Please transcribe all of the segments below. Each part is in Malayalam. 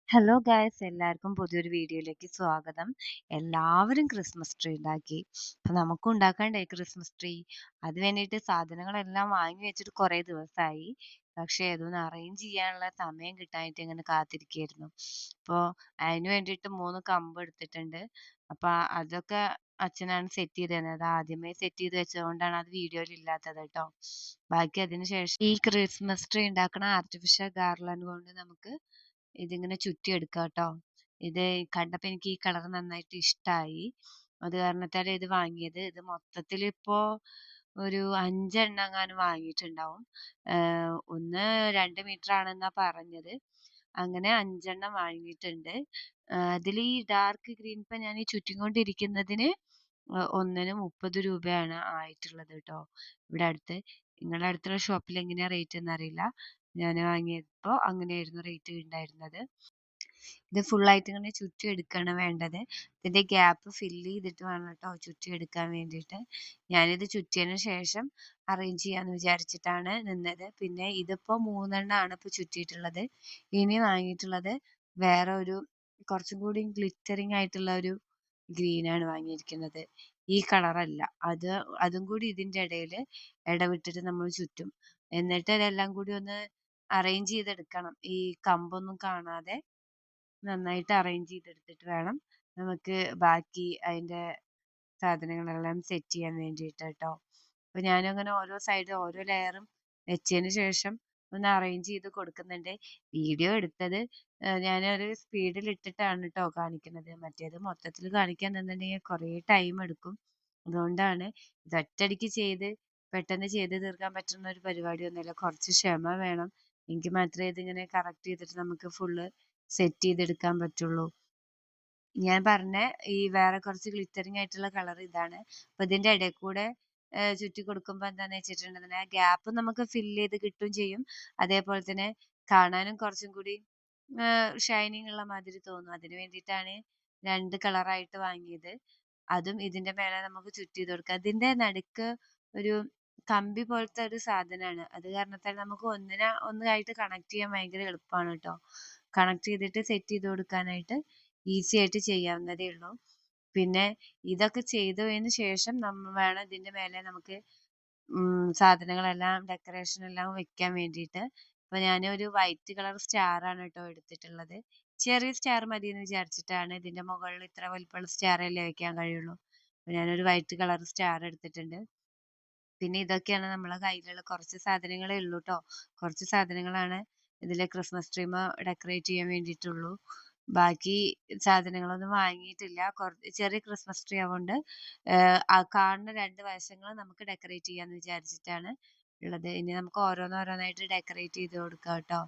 ഹലോ ഗായ്സ്, എല്ലാവർക്കും പുതിയൊരു വീഡിയോയിലേക്ക് സ്വാഗതം. എല്ലാവരും ക്രിസ്മസ് ട്രീ ഉണ്ടാക്കി. അപ്പൊ നമുക്കും ഉണ്ടാക്കണ്ടേ ക്രിസ്മസ് ട്രീ? അത് വേണ്ടിയിട്ട് സാധനങ്ങളെല്ലാം വാങ്ങി വെച്ചിട്ട് കുറേ ദിവസമായി. പക്ഷെ അതൊന്ന് അറേഞ്ച് ചെയ്യാനുള്ള സമയം കിട്ടാനായിട്ട് ഇങ്ങനെ കാത്തിരിക്കുകയായിരുന്നു. അപ്പോൾ അതിന് വേണ്ടിയിട്ട് 3 കമ്പ് എടുത്തിട്ടുണ്ട്. അപ്പൊ അതൊക്കെ അച്ഛനാണ് സെറ്റ് ചെയ്ത് തന്നത്. ആദ്യമേ സെറ്റ് ചെയ്ത് വെച്ചതുകൊണ്ടാണ് അത് വീഡിയോയിൽ ഇല്ലാത്തത് കേട്ടോ. ബാക്കി അതിന് ശേഷം ഈ ക്രിസ്മസ് ട്രീ ഉണ്ടാക്കണ ആർട്ടിഫിഷ്യൽ ഗാർലൻഡ് കൊണ്ട് നമുക്ക് ഇതിങ്ങനെ ചുറ്റിയെടുക്കാം ട്ടോ. ഇത് കണ്ടപ്പോ എനിക്ക് ഈ കളർ നന്നായിട്ട് ഇഷ്ടായി. അത് കാരണത്താലാ ഇത് വാങ്ങിയത്. ഇത് മൊത്തത്തിലിപ്പോ ഒരു 5 എങ്ങാനും വാങ്ങിയിട്ടുണ്ടാവും. ഒന്ന് 2 മീറ്റർ ആണെന്നാ പറഞ്ഞത്. അങ്ങനെ 5 വാങ്ങിയിട്ടുണ്ട്. അതില് ഈ ഡാർക്ക് ഗ്രീൻ ഇപ്പൊ ഞാൻ ഈ ചുറ്റിക്കൊണ്ടിരിക്കുന്നതിന് ഒന്നിന് 30 രൂപയാണ് ആയിട്ടുള്ളത് ട്ടോ. ഇവിടെ അടുത്ത്. നിങ്ങളുടെ അടുത്തുള്ള ഷോപ്പിൽ എങ്ങനെയാ റേറ്റ് എന്നറിയില്ല. ഞാൻ വാങ്ങിയപ്പോ അങ്ങനെയായിരുന്നു റേറ്റ് ഉണ്ടായിരുന്നത്. ഇത് ഫുള്ളായിട്ട് ഇങ്ങനെ ചുറ്റിയെടുക്കുകയാണ് വേണ്ടത്. ഇതിന്റെ ഗ്യാപ്പ് ഫില്ല് ചെയ്തിട്ട് വേണം കേട്ടോ ചുറ്റിയെടുക്കാൻ വേണ്ടിയിട്ട്. ഞാനിത് ചുറ്റിയതിന് ശേഷം അറേഞ്ച് ചെയ്യാന്ന് വിചാരിച്ചിട്ടാണ് നിന്നത്. പിന്നെ ഇതിപ്പോ 3 ആണ് ഇപ്പൊ ചുറ്റിയിട്ടുള്ളത്. ഇനി വാങ്ങിയിട്ടുള്ളത് വേറെ ഒരു കുറച്ചും കൂടി ഗ്ലിറ്ററിങ് ആയിട്ടുള്ള ഒരു ഗ്രീൻ ആണ് വാങ്ങിയിരിക്കുന്നത്. ഈ കളറല്ല. അതും കൂടി ഇതിന്റെ ഇടയില് ഇടവിട്ടിട്ട് നമ്മൾ ചുറ്റും. എന്നിട്ട് ഇതെല്ലാം കൂടി ഒന്ന് അറേഞ്ച് ചെയ്തെടുക്കണം. ഈ കമ്പൊന്നും കാണാതെ നന്നായിട്ട് അറേഞ്ച് ചെയ്തെടുത്തിട്ട് വേണം നമുക്ക് ബാക്കി അതിന്റെ സാധനങ്ങളെല്ലാം സെറ്റ് ചെയ്യാൻ വേണ്ടിയിട്ട് ട്ടോ. അപ്പൊ ഞാനങ്ങനെ ഓരോ സൈഡ് ഓരോ ലെയറും വെച്ചതിന് ശേഷം ഒന്ന് അറേഞ്ച് ചെയ്ത് കൊടുക്കുന്നുണ്ട്. വീഡിയോ എടുത്തത് ഞാനൊരു സ്പീഡിൽ ഇട്ടിട്ടാണ് ട്ടോ കാണിക്കുന്നത്. മറ്റേത് മൊത്തത്തിൽ കാണിക്കാൻ നിന്നിട്ടുണ്ടെങ്കിൽ കുറേ ടൈം എടുക്കും. അതുകൊണ്ടാണ് ഇത് ഒറ്റയടിക്ക് ചെയ്ത് പെട്ടെന്ന് ചെയ്ത് തീർക്കാൻ പറ്റുന്ന ഒരു പരിപാടിയൊന്നുമല്ല. കുറച്ച് ക്ഷമ വേണം. എങ്കിൽ മാത്രമേ ഇതിങ്ങനെ കറക്റ്റ് ചെയ്തിട്ട് നമുക്ക് ഫുള്ള് സെറ്റ് ചെയ്തെടുക്കാൻ പറ്റുള്ളൂ. ഞാൻ പറഞ്ഞ ഈ വേറെ കുറച്ച് ഗ്ലിറ്ററിങ് ആയിട്ടുള്ള കളർ ഇതാണ്. അപ്പൊ ഇതിന്റെ ഇടയിൽ കൂടെ ചുറ്റി കൊടുക്കുമ്പോ എന്താന്ന് വെച്ചിട്ടുണ്ടെങ്കിൽ ഗ്യാപ്പ് നമുക്ക് ഫില്ല് ചെയ്ത് കിട്ടും ചെയ്യും. അതേപോലെ തന്നെ കാണാനും കുറച്ചും കൂടി ഷൈനിങ് ഉള്ള മാതിരി തോന്നും. അതിന് വേണ്ടിയിട്ടാണ് 2 കളറായിട്ട് വാങ്ങിയത്. അതും ഇതിന്റെ മേലെ നമുക്ക് ചുറ്റി ചെയ്ത് കൊടുക്കാം. ഇതിന്റെ നടുക്ക് ഒരു കമ്പി പോലത്തെ ഒരു സാധനമാണ്. അത് കാരണത്താൽ നമുക്ക് ഒന്നായിട്ട് കണക്ട് ചെയ്യാൻ ഭയങ്കര എളുപ്പമാണ് ട്ടോ. കണക്ട് ചെയ്തിട്ട് സെറ്റ് ചെയ്ത് കൊടുക്കാനായിട്ട് ഈസി ആയിട്ട് ചെയ്യാവുന്നതേ ഉള്ളൂ. പിന്നെ ഇതൊക്കെ ചെയ്തതിന് ശേഷം വേണം ഇതിന്റെ മേലെ നമുക്ക് സാധനങ്ങളെല്ലാം ഡെക്കറേഷൻ എല്ലാം വെക്കാൻ വേണ്ടിയിട്ട്. അപ്പൊ ഞാൻ ഒരു വൈറ്റ് കളർ സ്റ്റാർ ആണ് ട്ടോ എടുത്തിട്ടുള്ളത്. ചെറിയ സ്റ്റാർ മതി എന്ന് വിചാരിച്ചിട്ടാണ്. ഇതിന്റെ മുകളിൽ ഇത്ര വലിപ്പമുള്ള സ്റ്റാർ അല്ലേ വെക്കാൻ കഴിയുള്ളൂ. അപ്പൊ ഞാനൊരു വൈറ്റ് കളർ സ്റ്റാർ എടുത്തിട്ടുണ്ട്. പിന്നെ ഇതൊക്കെയാണ് നമ്മളെ കയ്യിലുള്ള കുറച്ച് സാധനങ്ങളേ ഉള്ളൂ ട്ടോ. കുറച്ച് സാധനങ്ങളാണ് ഇതിലെ ക്രിസ്മസ് ട്രീ ഡെക്കറേറ്റ് ചെയ്യാൻ വേണ്ടിയിട്ടുള്ളൂ. ബാക്കി സാധനങ്ങളൊന്നും വാങ്ങിയിട്ടില്ല. ചെറിയ ക്രിസ്മസ് ട്രീ ആവുകൊണ്ട് ആ കാണുന്ന 2 വശങ്ങളും നമുക്ക് ഡെക്കറേറ്റ് ചെയ്യാന്ന് വിചാരിച്ചിട്ടാണ് ഉള്ളത്. ഇനി നമുക്ക് ഓരോന്നോരോന്നായിട്ട് ഡെക്കറേറ്റ് ചെയ്ത് കൊടുക്കാം ട്ടോ.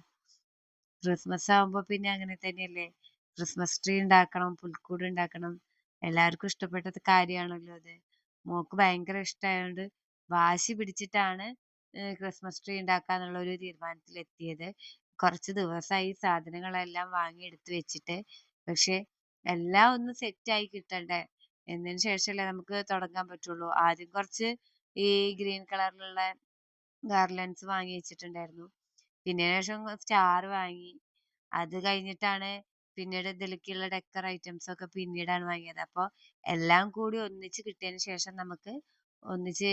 ക്രിസ്മസ് ആവുമ്പോ പിന്നെ അങ്ങനെ തന്നെയല്ലേ. ക്രിസ്മസ് ട്രീ ഉണ്ടാക്കണം, പുൽക്കൂട് ഉണ്ടാക്കണം. എല്ലാവർക്കും ഇഷ്ടപ്പെട്ട കാര്യമാണല്ലോ അത്. മോൾക്ക് ഭയങ്കര ഇഷ്ടമായോണ്ട് വാശി പിടിച്ചിട്ടാണ് ക്രിസ്മസ് ട്രീ ഉണ്ടാക്കാന്നുള്ള ഒരു തീരുമാനത്തിലെത്തിയത്. കുറച്ച് ദിവസമായി സാധനങ്ങളെല്ലാം വാങ്ങി എടുത്ത് വെച്ചിട്ട്. പക്ഷെ എല്ലാം ഒന്ന് സെറ്റ് ആയി കിട്ടണ്ടേ. എന്നതിന് ശേഷമല്ലേ നമുക്ക് തുടങ്ങാൻ പറ്റുള്ളൂ. ആദ്യം കുറച്ച് ഈ ഗ്രീൻ കളറിലുള്ള ഗാർലൻഡ്സ് വാങ്ങി വെച്ചിട്ടുണ്ടായിരുന്നു. പിന്നെ ശേഷം സ്റ്റാർ വാങ്ങി. അത് കഴിഞ്ഞിട്ടാണ് പിന്നീട് ഇതിലേക്കുള്ള ഡെക്കർ ഐറ്റംസ് ഒക്കെ പിന്നീടാണ് വാങ്ങിയത്. അപ്പൊ എല്ലാം കൂടി ഒന്നിച്ച് കിട്ടിയതിന് ശേഷം നമുക്ക് ഒന്നിച്ച്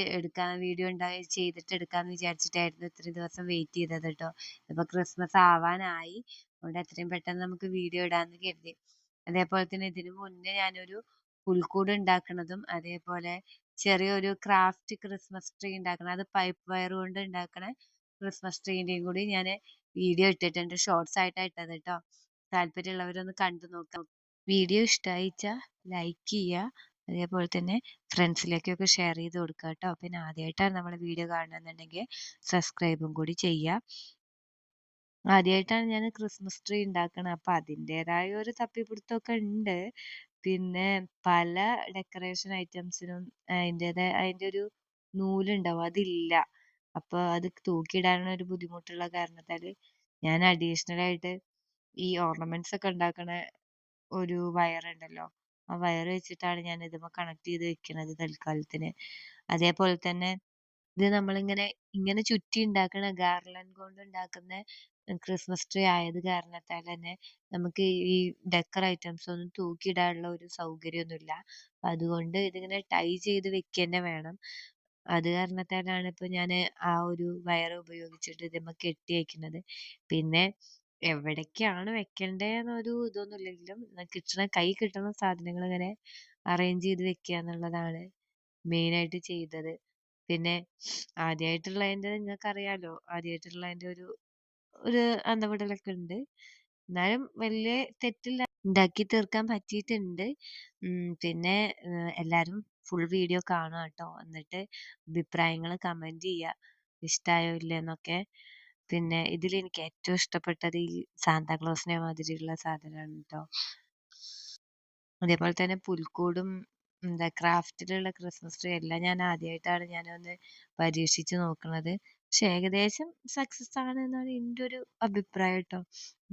വീഡിയോ ചെയ്തിട്ട് എടുക്കാന്ന് വിചാരിച്ചിട്ടായിരുന്നു ഇത്രയും ദിവസം വെയിറ്റ് ചെയ്തത് ട്ടോ. ഇപ്പൊ ക്രിസ്മസ് ആവാനായി. അതുകൊണ്ട് എത്രയും പെട്ടെന്ന് നമുക്ക് വീഡിയോ ഇടാന്ന് കരുതി. അതേപോലെ തന്നെ ഇതിനു മുന്നേ ഞാനൊരു പുൽക്കൂട് ഉണ്ടാക്കണതും അതേപോലെ ചെറിയൊരു ക്രാഫ്റ്റ് ക്രിസ്മസ് ട്രീ ഉണ്ടാക്കണം. അത് പൈപ്പ് വയർ കൊണ്ട് ഉണ്ടാക്കണ ക്രിസ്മസ് ട്രീന്റെയും കൂടി ഞാൻ വീഡിയോ ഇട്ടിട്ടുണ്ട്. ഷോർട്സ് ആയിട്ടാണ് ഇട്ടത് ട്ടോ. താല്പര്യമുള്ളവരൊന്ന് കണ്ടു നോക്കാം. വീഡിയോ ഇഷ്ടമായിച്ചാ ലൈക്ക് ചെയ്യുക. അതേപോലെ തന്നെ ഫ്രണ്ട്സിലേക്കൊക്കെ ഷെയർ ചെയ്ത് കൊടുക്കുക ട്ടോ. പിന്നെ ആദ്യമായിട്ടാണ് നമ്മളെ വീഡിയോ കാണുന്നുണ്ടെങ്കിൽ സബ്സ്ക്രൈബും കൂടി ചെയ്യുക. ആദ്യമായിട്ടാണ് ഞാൻ ക്രിസ്മസ് ട്രീ ഉണ്ടാക്കണത്. അപ്പൊ അതിൻ്റെതായ ഒരു തപ്പിപ്പിടുത്തമൊക്കെ ഉണ്ട്. പിന്നെ പല ഡെക്കറേഷൻ ഐറ്റംസിനും അതിന്റെ ഒരു നൂലുണ്ടാവും, അതില്ല. അപ്പൊ അത് തൂക്കിയിടാനുള്ള ഒരു ബുദ്ധിമുട്ടുള്ള കാരണത്താല് ഞാൻ അഡീഷണൽ ആയിട്ട് ഈ ഓർണമെന്റ്സ് ഒക്കെ ഉണ്ടാക്കണ ഒരു വയറുണ്ടല്ലോ, ആ വയർ വെച്ചിട്ടാണ് ഞാൻ ഇതുമ്മെ കണക്ട് ചെയ്ത് വെക്കുന്നത് തൽക്കാലത്തിന്. അതേപോലെ തന്നെ ഇത് നമ്മളിങ്ങനെ ചുറ്റി ഉണ്ടാക്കണ ഗാർലൻഡ് കൊണ്ട് ഉണ്ടാക്കുന്ന ക്രിസ്മസ് ട്രീ ആയത് കാരണത്താൽ തന്നെ നമുക്ക് ഈ ഡെക്കർ ഐറ്റംസ് ഒന്നും തൂക്കിയിടാനുള്ള ഒരു സൗകര്യമൊന്നുമില്ല. അതുകൊണ്ട് ഇതിങ്ങനെ ടൈ ചെയ്ത് വെക്കന്നെ വേണം. അത് കാരണത്താലാണ് ഇപ്പൊ ഞാന് ആ ഒരു വയറ് ഉപയോഗിച്ചിട്ട് ഇതിമ്മെ കെട്ടി വെക്കുന്നത്. പിന്നെ എവിടേക്കാണ് വെക്കണ്ടേന്നൊരു ഇതൊന്നും ഇല്ലെങ്കിലും കൈ കിട്ടുന്ന സാധനങ്ങൾ ഇങ്ങനെ അറേഞ്ച് ചെയ്ത് വെക്കാന്നുള്ളതാണ് മെയിനായിട്ട് ചെയ്തത്. പിന്നെ ആദ്യായിട്ടുള്ളതിന്റെ നിങ്ങക്കറിയാലോ. ആദ്യായിട്ടുള്ളതിന്റെ ഒരു ഒരു അന്തംവിടലൊക്കെ ഉണ്ട്. എന്നാലും വലിയ തെറ്റില്ല. ഉണ്ടാക്കി തീർക്കാൻ പറ്റിയിട്ടുണ്ട്. പിന്നെ എല്ലാരും ഫുൾ വീഡിയോ കാണുക ട്ടോ. എന്നിട്ട് അഭിപ്രായങ്ങള് കമന്റ് ചെയ്യുക. ഇഷ്ടായോ ഇല്ലേന്നൊക്കെ. പിന്നെ ഇതിലെനിക്ക് ഏറ്റവും ഇഷ്ടപ്പെട്ടത് ഈ സാന്താക്ലോസിനെ മാതിരിയുള്ള സാധനമാണ് ട്ടോ. അതേപോലെ തന്നെ പുൽക്കൂടും ക്രാഫ്റ്റിലുള്ള ക്രിസ്മസ് ട്രീ എല്ലാം ഞാൻ ആദ്യമായിട്ടാണ് ഞാനൊന്ന് പരീക്ഷിച്ച് നോക്കണത്. പക്ഷെ ഏകദേശം സക്സസ് ആണ് എന്നാണ് എൻ്റെ ഒരു അഭിപ്രായം ട്ടോ.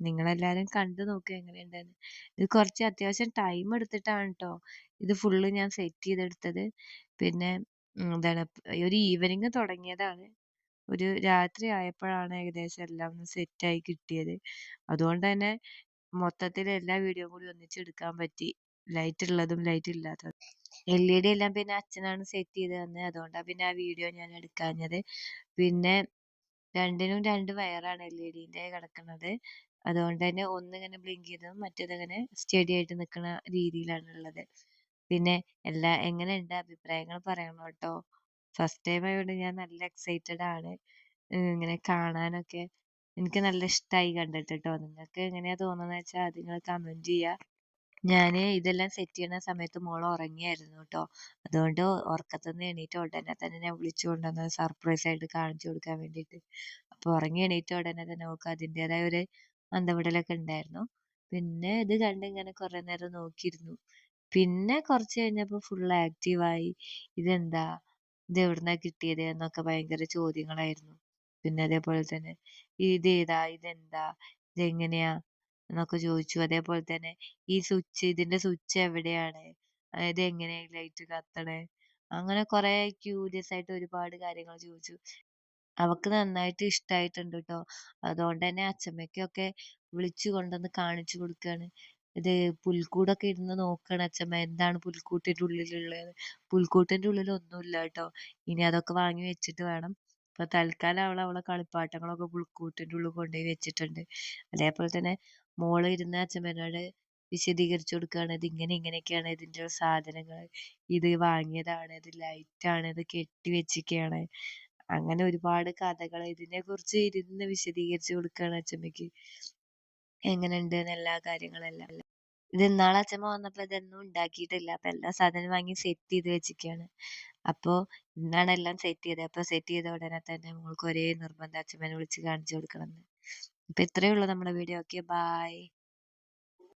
നിങ്ങളെല്ലാരും കണ്ടു നോക്ക് എങ്ങനെയുണ്ടെന്ന്. ഇത് കുറച്ച് അത്യാവശ്യം ടൈം എടുത്തിട്ടാണ് ട്ടോ ഇത് ഫുള്ള് ഞാൻ സെറ്റ് ചെയ്തെടുത്തത്. പിന്നെ ഒരു ഈവനിങ് തുടങ്ങിയതാണ്. ഒരു രാത്രി ആയപ്പോഴാണ് ഏകദേശം എല്ലാം ഒന്ന് സെറ്റായി കിട്ടിയത്. അതുകൊണ്ട് തന്നെ മൊത്തത്തിൽ എല്ലാ വീഡിയോയും കൂടി ഒന്നിച്ച് എടുക്കാൻ പറ്റി. ലൈറ്റ് ഉള്ളതും ലൈറ്റ് ഇല്ലാത്തതും. LED എല്ലാം പിന്നെ അച്ഛനാണ് സെറ്റ് ചെയ്ത് തന്നത്. അതുകൊണ്ടാ പിന്നെ ആ വീഡിയോ ഞാൻ എടുക്കാഞ്ഞത്. പിന്നെ രണ്ടിനും രണ്ട് വയറാണ് LEDന്റെ കിടക്കുന്നത്. അതുകൊണ്ട് തന്നെ ഒന്നിങ്ങനെ ബ്ലിങ്ക് ചെയ്തതും മറ്റേതങ്ങനെ സ്റ്റഡി ആയിട്ട് നിൽക്കുന്ന രീതിയിലാണ് ഉള്ളത്. പിന്നെ എങ്ങനെയുണ്ട് അഭിപ്രായങ്ങൾ പറയണം കേട്ടോ. ഫസ്റ്റ് ടൈം ആയതുകൊണ്ട് ഞാൻ നല്ല എക്സൈറ്റഡ് ആണ്. ഇങ്ങനെ കാണാനൊക്കെ എനിക്ക് നല്ല ഇഷ്ടമായി കണ്ടിട്ട് ട്ടോ. നിങ്ങൾക്ക് എങ്ങനെയാ തോന്നുന്നത് വെച്ചാൽ അത് നിങ്ങൾ കമന്റ് ചെയ്യുക. ഞാന് ഇതെല്ലാം സെറ്റ് ചെയ്യണ സമയത്ത് മോള് ഉറങ്ങിയായിരുന്നു ട്ടോ. അതുകൊണ്ട് ഉറക്കത്തിന്ന് എണീറ്റ ഉടനെ തന്നെ ഞാൻ വിളിച്ചു കൊണ്ടുവന്നത് സർപ്രൈസ് ആയിട്ട് കാണിച്ചു കൊടുക്കാൻ വേണ്ടിയിട്ട്. അപ്പൊ ഉറങ്ങി എണീറ്റ ഉടനെ തന്നെ ഓൾക്ക് അതിന്റേതായ ഒരു അന്തംവിടലൊക്കെ ഉണ്ടായിരുന്നു. പിന്നെ ഇത് കണ്ട് ഇങ്ങനെ കുറെ നേരം നോക്കിയിരുന്നു. പിന്നെ കുറച്ച് കഴിഞ്ഞപ്പോ ഫുൾ ആക്റ്റീവായി. ഇതെന്താ? ഇത് എവിടുന്നാ കിട്ടിയത്? എന്നൊക്കെ ഭയങ്കര ചോദ്യങ്ങളായിരുന്നു. പിന്നെ അതേപോലെ തന്നെ ഇതേതാ? ഇതെന്താ? ഇതെങ്ങനെയാ? എന്നൊക്കെ ചോദിച്ചു. അതേപോലെ തന്നെ ഇതിന്റെ സ്വിച്ച് എവിടെയാണ്? ഇതെങ്ങനെ ഈ ലൈറ്റ് കത്തണേ? അങ്ങനെ കുറെ ക്യൂരിയസ് ആയിട്ട് ഒരുപാട് കാര്യങ്ങൾ ചോദിച്ചു. അവക്ക് നന്നായിട്ട് ഇഷ്ടായിട്ടുണ്ട് ട്ടോ. അതുകൊണ്ട് തന്നെ അച്ഛമ്മയ്ക്കൊക്കെ വിളിച്ചു കൊണ്ടുവന്ന് കാണിച്ചു കൊടുക്കാണ്. ഇത് പുൽക്കൂടൊക്കെ ഇരുന്ന് നോക്കാണ് അച്ഛമ്മ. എന്താണ് പുൽക്കൂട്ടിന്റെ ഉള്ളിലുള്ളതെന്ന്. പുൽക്കൂട്ടിന്റെ ഉള്ളിൽ ഒന്നുമില്ല ട്ടോ. ഇനി അതൊക്കെ വാങ്ങി വെച്ചിട്ട് വേണം. ഇപ്പൊ തൽക്കാലം അവളെ കളിപ്പാട്ടങ്ങളൊക്കെ പുൽക്കൂട്ടിന്റെ ഉള്ളിൽ കൊണ്ടുപോയി വെച്ചിട്ടുണ്ട്. അതേപോലെ തന്നെ മോള് ഇരുന്ന് അച്ഛമ്മേനോട് വിശദീകരിച്ചു കൊടുക്കാണ്. ഇത് ഇങ്ങനെയൊക്കെയാണ് ഇതിന്റെ സാധനങ്ങൾ. ഇത് വാങ്ങിയതാണ്. ഇത് ലൈറ്റാണ്. ഇത് കെട്ടി വെച്ചിരിക്കയാണ്. അങ്ങനെ ഒരുപാട് കഥകൾ ഇതിനെക്കുറിച്ച് ഇരുന്ന് വിശദീകരിച്ചു കൊടുക്കാണ് അച്ഛമ്മയ്ക്ക്. എങ്ങനെയുണ്ട് എല്ലാ കാര്യങ്ങളെല്ലാം. ഇത് ഇന്നാള് അച്ഛമ്മ വന്നപ്പോ ഇതൊന്നും ഉണ്ടാക്കിയിട്ടില്ല. അപ്പൊ എല്ലാ സാധനവും വാങ്ങി സെറ്റ് ചെയ്ത് വെച്ചിരിക്കയാണ്. അപ്പൊ ഇന്നാണ് എല്ലാം സെറ്റ് ചെയ്തത്. അപ്പൊ സെറ്റ് ചെയ്ത ഉടനെ തന്നെ മോൾക്ക് ഒരേ നിർബന്ധം അച്ഛമ്മേനെ വിളിച്ച് കാണിച്ചു കൊടുക്കണമെന്ന്. അപ്പൊ ഇത്രയേ ഉള്ളൂ നമ്മുടെ വീഡിയോ. Okay bye.